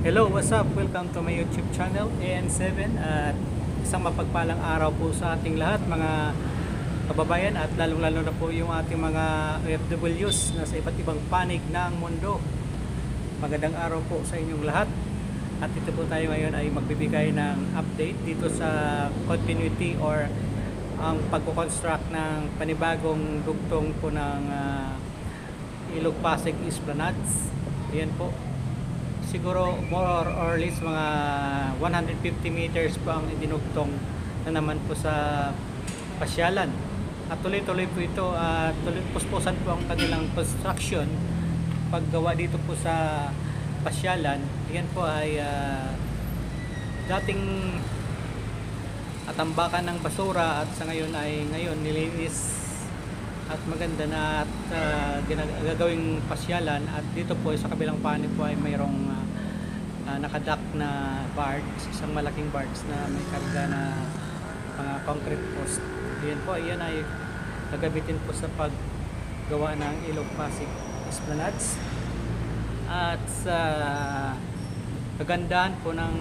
Hello, what's up? Welcome to my YouTube channel, AN7. At isang mapagpalang araw po sa ating lahat, mga kababayan, at lalong-lalo na po yung ating mga OFWs na sa iba't ibang panig ng mundo. Magandang araw po sa inyong lahat. At ito po tayo ngayon ay magbibigay ng update dito sa continuity or ang pagko-construct ng panibagong dugtong po ng Ilog-Pasig Esplanades. Ayan po. Siguro more or less mga 150 meters po ang idinugtong na naman po sa pasyalan. At tuloy-tuloy po ito at puspusan po ang kanilang construction paggawa dito po sa pasyalan. Yan po ay dating atambakan ng basura at sa ngayon ay nilinis at maganda na at gagawing pasyalan. At dito po sa kabilang panig po ay mayroong nakadak na barge, isang malaking barge na may karga na mga concrete post. Yan po, yan ay gagamitin po sa paggawa ng Ilog-Pasig Esplanades. At sa kagandahan po ng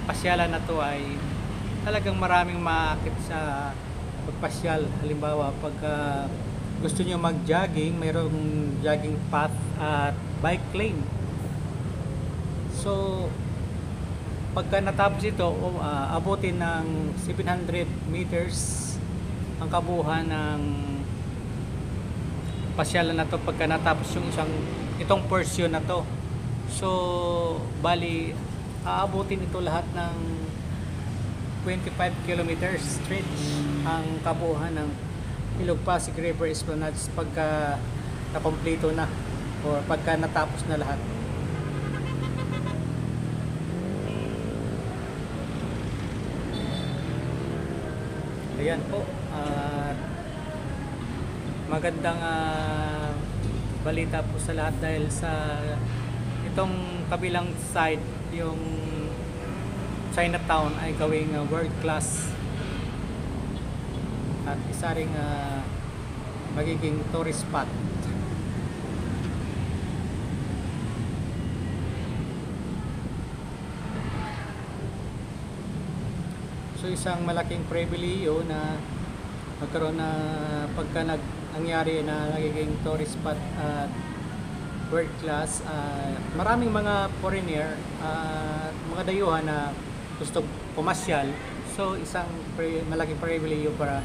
pasyalan na to ay talagang maraming maakit sa pagpasyal. Halimbawa, pag gusto nyo mag-jogging, mayroong jogging path at bike lane. So, pagka natapos ito, abutin ng 700 meters ang kabuuan ng pasyalan na to pagka natapos yung itong portion na to. So, bali, aabutin ito lahat ng 25 kilometers stretch ang kabuuan ng Ilog-Pasig River Esplanades pagka nakompleto na o pagka natapos na lahat. Ayan po, magandang balita po sa lahat dahil sa itong kabilang side, yung Chinatown ay gawing world class at isa ring magiging tourist spot. So isang malaking pribileyo na magkaroon na pagka nangyari na nagiging tourist spot at world class. Maraming mga foreigner mga dayuhan na gusto pumasyal. So isang malaking pribileyo para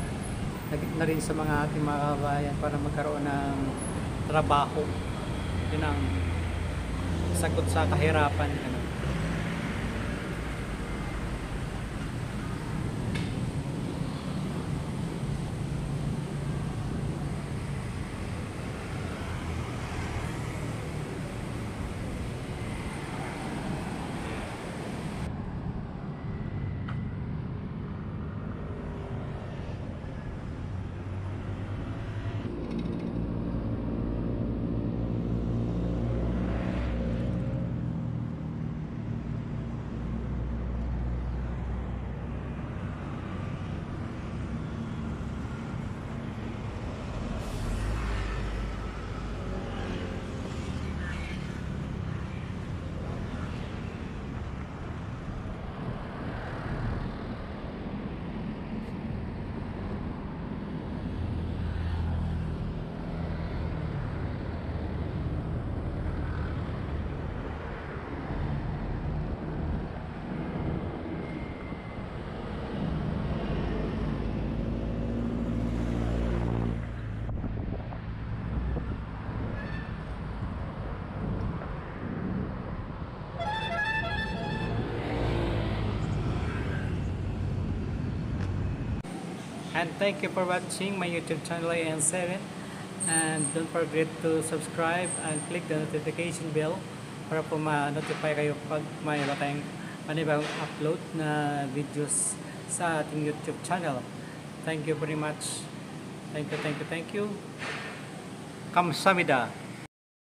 na rin sa mga ating mga kabayan para magkaroon ng trabaho. Yun ang sagot sa kahirapan. And thank you for watching my YouTube channel AN7, and don't forget to subscribe and click the notification bell para po ma-notify kayo pag mayroon tayong panibagong upload na videos sa ating YouTube channel. Thank you very much. Thank you. Kamsahamnida.